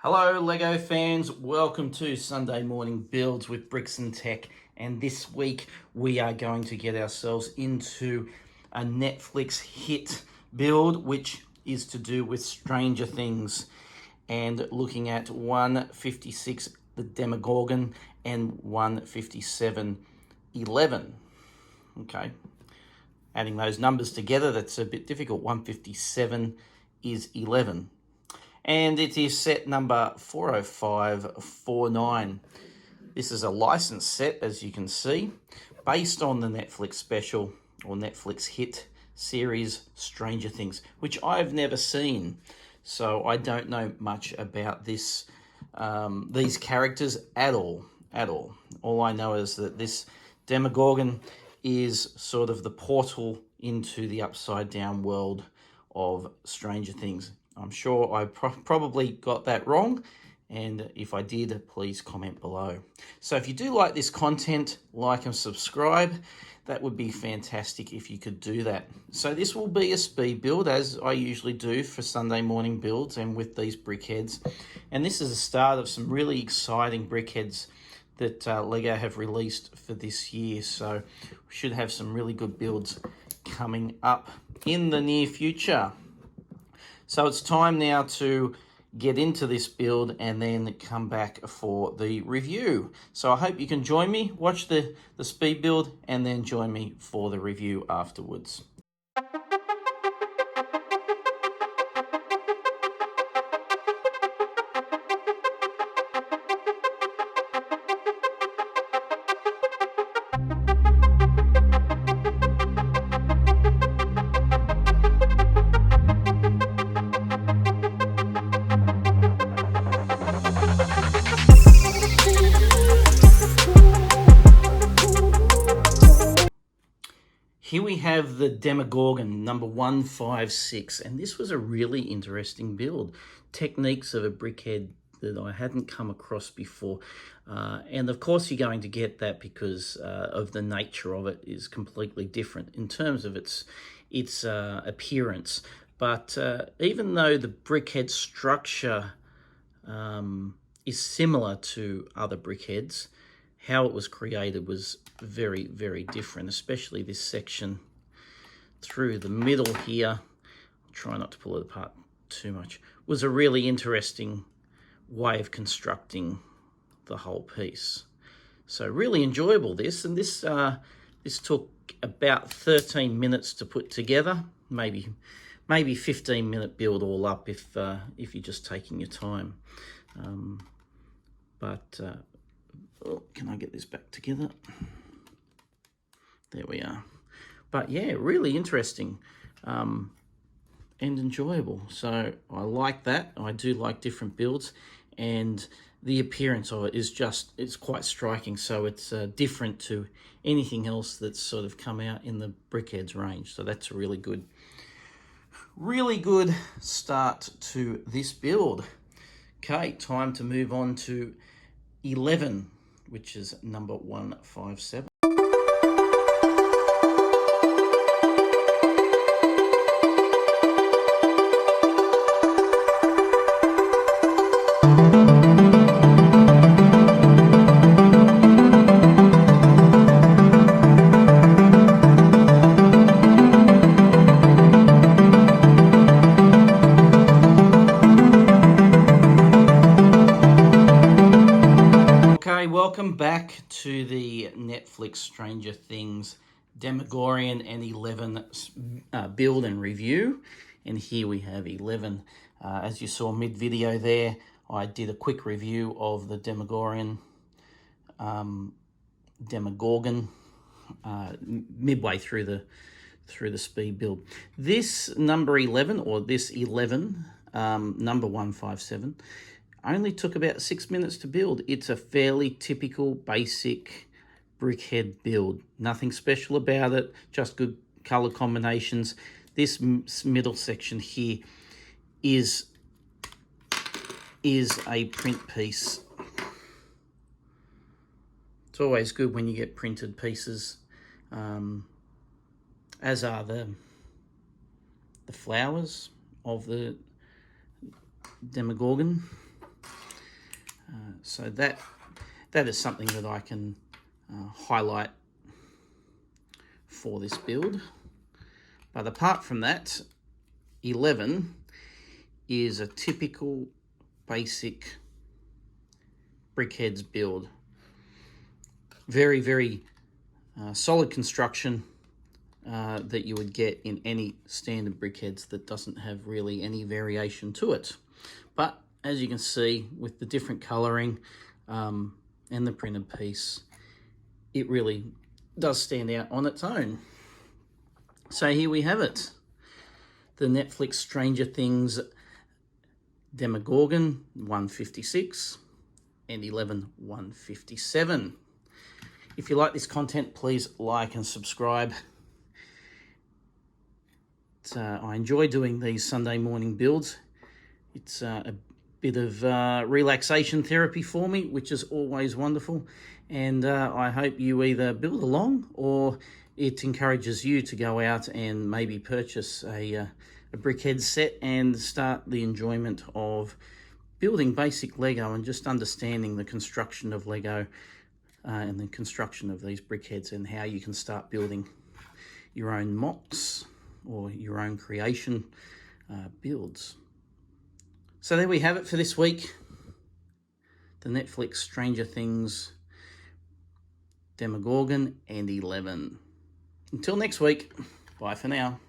Hello Lego fans, welcome to Sunday Morning Builds with Bricksntech, and this week we are going to get ourselves into a Netflix hit build which is to do with Stranger Things and looking at 156 the Demogorgon and 15711. Okay, adding those numbers together, that's a bit difficult. 157 is 11. And it is set number 40549. This is a licensed set, as you can see, based on the Netflix special or Netflix hit series Stranger Things, which I've never seen. So I don't know much about this, these characters at all. All I know is that this Demogorgon is sort of the portal into the upside down world of Stranger Things. I'm sure I probably got that wrong, and if I did, please comment below. So if you do like this content, like and subscribe. That would be fantastic if you could do that. So this will be a speed build, as I usually do for Sunday morning builds and with these brickheads. And this is the start of some really exciting brickheads that Lego have released for this year. So we should have some really good builds coming up in the near future. So it's time now to get into this build and then come back for the review. So I hope you can join me, watch the speed build, and then join me for the review afterwards. Here we have the Demogorgon, number 156, and this was a really interesting build. Techniques of a brickhead that I hadn't come across before. And of course you're going to get that because of the nature of it is completely different in terms of its appearance. But even though the brickhead structure is similar to other brickheads, how it was created was very, very different, especially this section through the middle here. I'll try not to pull it apart too much. Was a really interesting way of constructing the whole piece. So really enjoyable this, and this took about 13 minutes to put together, maybe 15-minute build all up if you're just taking your time. Oh, can I get this back together? There we are. But yeah, really interesting and enjoyable. So I like that. I do like different builds, and the appearance of it is it's quite striking. So it's different to anything else that's sort of come out in the brickheads range. So that's a really good start to this build. Okay, time to move on to 11, which is number 157. Welcome back to the Netflix Stranger Things Demogorgon and 11 build and review. And here we have 11. As you saw mid-video there, I did a quick review of the Demogorgon midway through the speed build. This number 11, or this 11, number 157, only took about 6 minutes to build. It's a fairly typical, basic brickhead build. Nothing special about it, just good color combinations. This middle section here is a print piece. It's always good when you get printed pieces, as are the flowers of the Demogorgon. So that is something that I can highlight for this build. But apart from that, 11 is a typical basic Brickheads build. Very, very solid construction that you would get in any standard Brickheads that doesn't have really any variation to it. But as you can see, with the different colouring and the printed piece, it really does stand out on its own. So here we have it. The Netflix Stranger Things Demogorgon 156 and 11 157. If you like this content, please like and subscribe. I enjoy doing these Sunday morning builds. It's a bit of relaxation therapy for me, which is always wonderful. And I hope you either build along or it encourages you to go out and maybe purchase a Brickhead set and start the enjoyment of building basic Lego and just understanding the construction of Lego and the construction of these Brickheads and how you can start building your own mocks or your own creation builds. So there we have it for this week. The Netflix Stranger Things Demogorgon and 11. Until next week, bye for now.